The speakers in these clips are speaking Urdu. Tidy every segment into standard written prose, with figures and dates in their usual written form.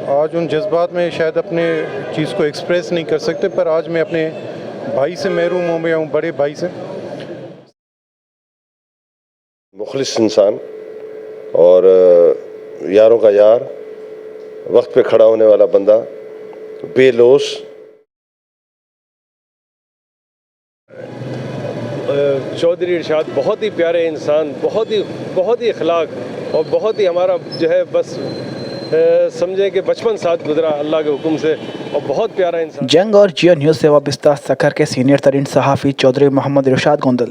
آج ان جذبات میں شاید اپنے چیز کو ایکسپریس نہیں کر سکتے، پر آج میں اپنے بھائی سے محروم ہوں گیا ہوں، بڑے بھائی سے۔ مخلص انسان اور یاروں کا یار، وقت پہ کھڑا ہونے والا بندہ، بے لوث۔ چودھری ارشاد بہت ہی پیارے انسان، بہت ہی اخلاق اور بہت ہی ہمارا جو ہے بس سمجھے کہ بچپن ساتھ گزرا اللہ کے حکم سے، اور بہت پیارا انسان۔ جنگ اور جیو نیوز سے وابستہ سکھر کے سینئر ترین صحافی چودھری محمد ارشاد گوندل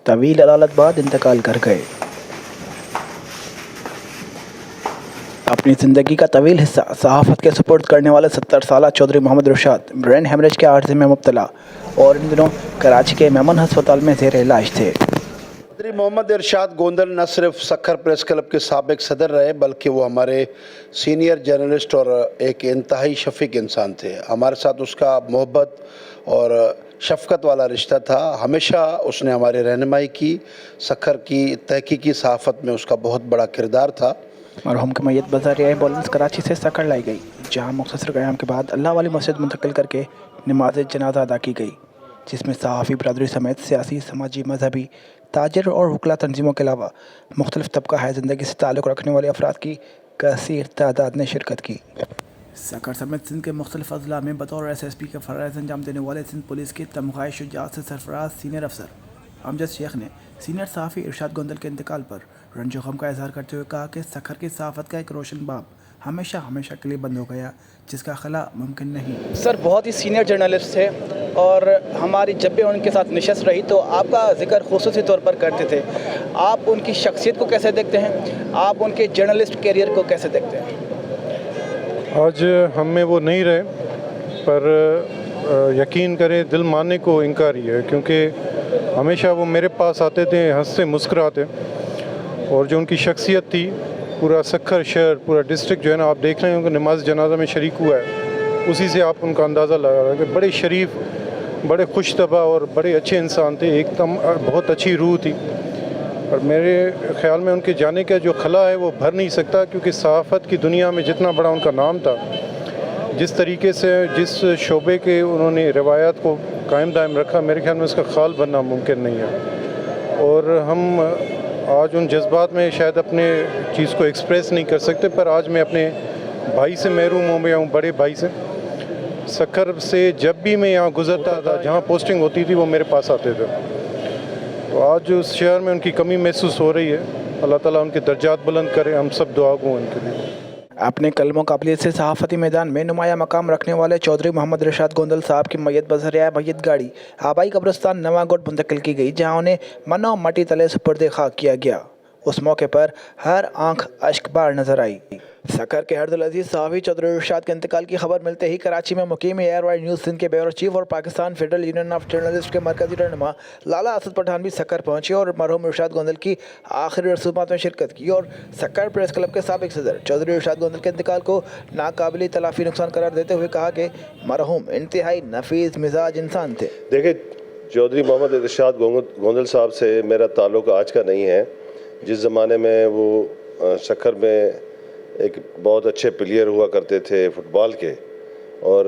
طویل عدالت بعد انتقال کر گئے۔ اپنی زندگی کا طویل حصہ صحافت کے سپرد کرنے والے 70 سالہ چودھری محمد ارشاد برین ہیمریج کے عارضے میں مبتلا اور ان دنوں کراچی کے میمن ہسپتال میں زیر علاج تھے۔ چودھری محمد ارشاد گوندل نہ صرف سکھر پریس کلب کے سابق صدر رہے، بلکہ وہ ہمارے سینئر جرنلسٹ اور ایک انتہائی شفیق انسان تھے۔ ہمارے ساتھ اس کا محبت اور شفقت والا رشتہ تھا۔ ہمیشہ اس نے ہماری رہنمائی کی۔ سکھر کی تحقیقی صحافت میں اس کا بہت بڑا کردار تھا۔ مرحوم کی میت بذریعہ ایمبولنس کراچی سے سکھر لائی گئی، جہاں مختصر قیام کے بعد اللہ والی مسجد منتقل کر کے نماز جنازہ ادا کی گئی، جس میں صحافی برادری سمیت سیاسی، سماجی، مذہبی، تاجر اور وکلا تنظیموں کے علاوہ مختلف طبقہ ہے زندگی سے تعلق رکھنے والے افراد کی کثیر تعداد نے شرکت کی۔ سکھر سمیت سندھ کے مختلف اضلاع میں بطور SSP کے فرائض انجام دینے والے سندھ پولیس کی تمغہ شجاعت سے سرفراز سینئر افسر امجد شیخ نے سینئر صحافی ارشاد گوندل کے انتقال پر رنج و غم کا اظہار کرتے ہوئے کہا کہ سکھر کی صحافت کا ایک روشن باب ہمیشہ کے لیے بند ہو گیا، جس کا خلا ممکن نہیں۔ سر بہت ہی سینئر جرنلسٹ تھے اور ہماری جب بھی ان کے ساتھ نشست رہی تو آپ کا ذکر خصوصی طور پر کرتے تھے۔ آپ ان کی شخصیت کو کیسے دیکھتے ہیں؟ آپ ان کے جرنلسٹ کیریئر کو کیسے دیکھتے ہیں؟ آج ہم میں وہ نہیں رہے، پر یقین کریں دل ماننے کو انکار ہی ہے، کیونکہ ہمیشہ وہ میرے پاس آتے تھے ہنستے مسکراتے، اور جو ان کی شخصیت تھی پورا سکھر شہر، پورا ڈسٹرکٹ جو ہے نا، آپ دیکھ رہے ہیں کہ نماز جنازہ میں شریک ہوا ہے، اسی سے آپ ان کا اندازہ لگا رہے ہیں کہ بڑے شریف، بڑے خوش طبع اور بڑے اچھے انسان تھے، ایک دم بہت اچھی روح تھی۔ اور میرے خیال میں ان کے جانے کا جو خلا ہے وہ بھر نہیں سکتا، کیونکہ صحافت کی دنیا میں جتنا بڑا ان کا نام تھا، جس طریقے سے جس شعبے کے انہوں نے روایات کو قائم دائم رکھا، میرے خیال میں اس کا خال بننا ممکن نہیں ہے۔ اور ہم آج ان جذبات میں شاید اپنے چیز کو ایکسپریس نہیں کر سکتے، پر آج میں اپنے بھائی سے محروم ہوں گیا ہوں، بڑے بھائی سے۔ سکھر سے جب بھی میں یہاں گزرتا تھا، جہاں پوسٹنگ ہوتی تھی، وہ میرے پاس آتے تھے۔ تو آج اس شہر میں ان کی کمی محسوس ہو رہی ہے۔ اللہ تعالیٰ ان کے درجات بلند کرے، ہم سب دعا گو ان کے لیے۔ اپنے قلم و قابلیت سے صحافتی میدان میں نمایاں مقام رکھنے والے چودھری محمد ارشاد گوندل صاحب کی میت بذریعہ میت گاڑی آبائی قبرستان نواں گوٹ منتقل کی گئی، جہاں انہیں من و مٹی تلے سپرد خاک کیا گیا۔ اس موقع پر ہر آنکھ اشک بار نظر آئی۔ سکھر کے ہرد العزیز صحافی چودھری ارشاد کے انتقال کی خبر ملتے ہی کراچی میں مقیم ایئر وائڈ نیوز سندھ کے بیورو چیف اور Pakistan federal union of journalist کے مرکزی رہنما لالا اسد پٹھان بھی سکھر پہنچے اور مرحوم ارشاد گوندل کی آخری رسومات میں شرکت کی، اور سکھر پریس کلب کے سابق صدر چودھری ارشاد گوندل کے انتقال کو ناقابل تلافی نقصان قرار دیتے ہوئے کہا کہ مرحوم انتہائی نفیس مزاج انسان تھے۔ دیکھیں، چودھری محمد ارشاد گوندل صاحب سے میرا تعلق آج کا نہیں ہے۔ جس زمانے میں وہ سکھر میں ایک بہت اچھے پلیئر ہوا کرتے تھے فٹ بال کے، اور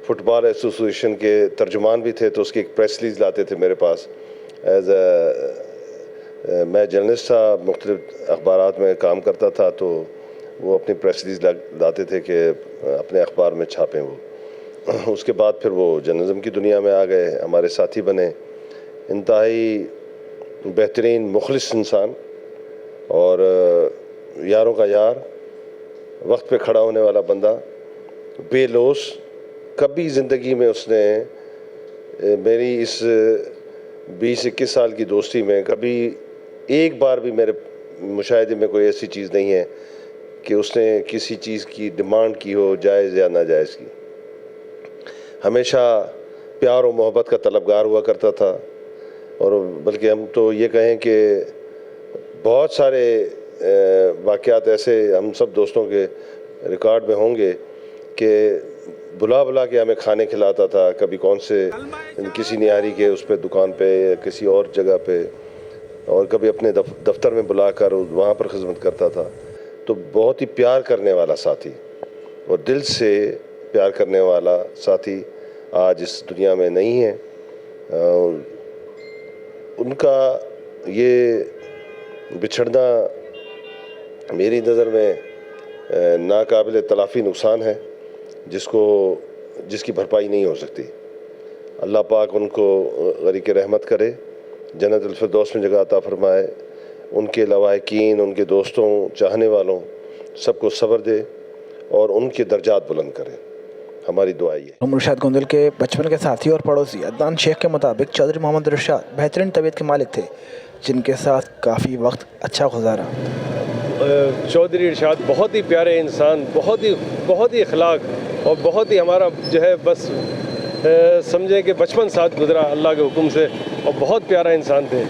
فٹ بال ایسوسیشن کے ترجمان بھی تھے، تو اس کی ایک پریس ریلیز لاتے تھے میرے پاس میں جرنلسٹ تھا، مختلف اخبارات میں کام کرتا تھا، تو وہ اپنی پریس ریلیز لاتے تھے کہ اپنے اخبار میں چھاپیں وہ۔ اس کے بعد پھر وہ جرنلزم کی دنیا میں آ گئے، ہمارے ساتھی بنے۔ انتہائی بہترین مخلص انسان اور یاروں کا یار، وقت پہ کھڑا ہونے والا بندہ، بے لوث۔ کبھی زندگی میں اس نے میری اس 20-21 سال کی دوستی میں کبھی ایک بار بھی میرے مشاہدے میں کوئی ایسی چیز نہیں ہے کہ اس نے کسی چیز کی ڈیمانڈ کی ہو، جائز یا ناجائز کی۔ ہمیشہ پیار و محبت کا طلبگار ہوا کرتا تھا، اور بلکہ ہم تو یہ کہیں کہ بہت سارے واقعات ایسے ہم سب دوستوں کے ریکارڈ میں ہوں گے کہ بلا کے ہمیں کھانے کھلاتا تھا، کبھی کون سے کسی نیاری کے اس پہ دکان پہ یا کسی اور جگہ پہ، اور کبھی اپنے دفتر میں بلا کر وہاں پر خدمت کرتا تھا۔ تو بہت ہی پیار کرنے والا ساتھی، اور دل سے پیار کرنے والا ساتھی آج اس دنیا میں نہیں ہے. ان کا یہ بچھڑنا میری نظر میں ناقابل تلافی نقصان ہے جس کی بھرپائی نہیں ہو سکتی. اللہ پاک ان کو غریق رحمت کرے، جنت الفردوس میں جگہ عطا فرمائے. ان کے لواحقین، ان کے دوستوں، چاہنے والوں سب کو صبر دے اور ان کے درجات بلند کرے. ہماری دعا یہ ہے. محمد ارشاد گوندل کے بچپن کے ساتھی اور پڑوسی عدنان شیخ کے مطابق چودھری محمد ارشاد بہترین طبیعت کے مالک تھے جن کے ساتھ کافی وقت اچھا گزارا. چودھری ارشاد بہت ہی پیارے انسان، بہت ہی اخلاق اور بہت ہی ہمارا جو ہے بس سمجھے کہ بچپن ساتھ گزرا اللہ کے حکم سے، اور بہت پیارا انسان تھے.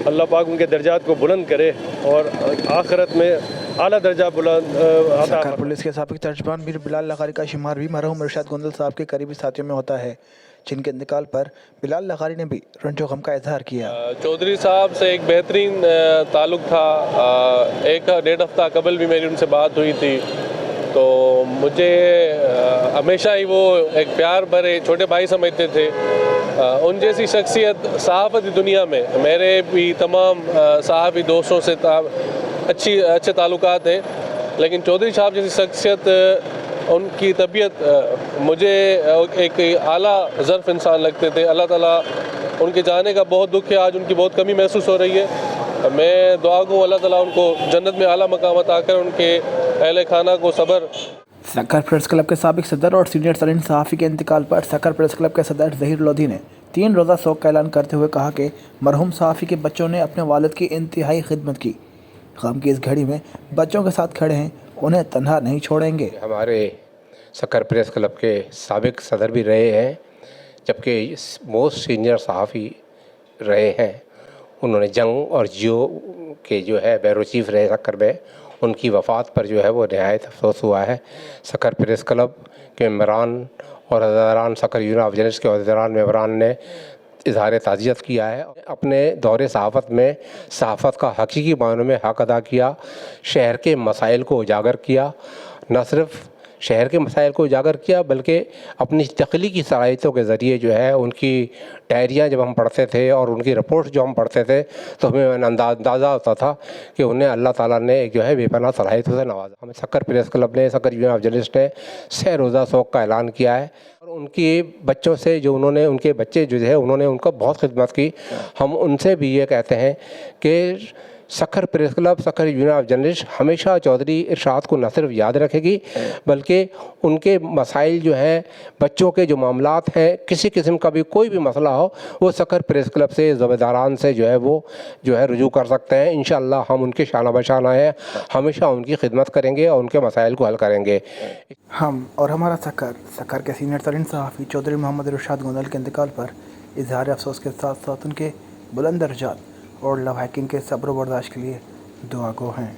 اللہ پاک ان کے درجات کو بلند کرے اور آخرت میں اعلیٰ درجہ بلند عطا سرکار فرمائے. پولیس کے سابق ترجمان میر بلال لغاری کا شمار بھی مرحوم ارشاد گوندل صاحب کے قریبی ساتھیوں میں ہوتا ہے جن کے انتقال پر بلال لغاری نے بھی رنج و غم کا اظہار کیا. چودھری صاحب سے ایک بہترین تعلق تھا. ایک ڈیڑھ ہفتہ قبل بھی میری ان سے بات ہوئی تھی، تو مجھے ہمیشہ ہی وہ ایک پیار بھرے چھوٹے بھائی سمجھتے تھے. ان جیسی شخصیت صحافتی دنیا میں میرے بھی تمام صحافی دوستوں سے اچھے تعلقات ہیں، لیکن چودھری صاحب جیسی شخصیت، ان کی طبیعت مجھے ایک اعلیٰ ظرف انسان لگتے تھے. اللہ تعالیٰ ان کے جانے کا بہت دکھ ہے، آج ان کی بہت کمی محسوس ہو رہی ہے. میں دعا کو اللہ تعالیٰ ان کو جنت میں اعلیٰ مقام عطا کر ان کے اہل خانہ کو صبر. سکر پریس کلب کے سابق صدر اور سینئر ترین صحافی کے انتقال پر سکر پریس کلب کے صدر ظہیر لودھی نے 3 روزہ سوگ کا اعلان کرتے ہوئے کہا کہ مرحوم صحافی کے بچوں نے اپنے والد کی انتہائی خدمت کی. غم کی اس گھڑی میں بچوں کے ساتھ کھڑے ہیں، انہیں تنہا نہیں چھوڑیں گے. ہمارے سکر پریس کلب کے سابق صدر بھی رہے ہیں، جبکہ موسٹ سینئر صحافی رہے ہیں. انہوں نے جنگ اور جیو کے جو ہے بیورو چیف رہے سکر میں. ان کی وفات پر جو ہے وہ نہایت افسوس ہوا ہے. سکر پریس کلب کے ممبران اور عہدیداران، سکر یونین آف جرنلسٹ کے عہدیداران ممبران نے اظہار تعزیت کیا ہے. اپنے دور صحافت میں صحافت کا حقیقی معنوں میں حق ادا کیا، شہر کے مسائل کو اجاگر کیا. نہ صرف شہر کے مسائل کو اجاگر کیا بلکہ اپنی تخلیقی صلاحیتوں کے ذریعے جو ہے ان کی ڈائریاں جب ہم پڑھتے تھے اور ان کی رپورٹس جو ہم پڑھتے تھے تو ہمیں اندازہ ہوتا تھا کہ انہیں اللہ تعالیٰ نے جو ہے بے پناہ صلاحیتوں سے نوازا. ہمیں سکر پریس کلب نے، سکر یونین آف جرنلسٹ نے 6 روزہ سوگ کا اعلان کیا ہے. اور ان کی بچوں سے جو ان کے بچے جو ہے انہوں نے ان کو بہت خدمت کی. ہم ان سے بھی یہ کہتے ہیں کہ Sukkur press club, Sukkur union of journalist ہمیشہ چودھری ارشاد کو نہ صرف یاد رکھے گی بلکہ ان کے مسائل جو ہیں، بچوں کے جو معاملات ہیں، کسی قسم کا بھی کوئی بھی مسئلہ ہو، وہ سکر پریس کلب سے ذمہ سے جو ہے وہ رجوع کر سکتے ہیں. انشاءاللہ ہم ان کے شانہ بشانہ ہیں، ہمیشہ ان کی خدمت کریں گے اور ان کے مسائل کو حل کریں گے. ہم اور ہمارا سکر کے سینئر ترین صحافی چودھری محمد ارشاد گوندل کے انتقال پر اظہار افسوس کے ساتھ ساتھ ان کے بلند درجات اور لواحقین کے صبر و برداشت کے لیے دعا گو ہیں.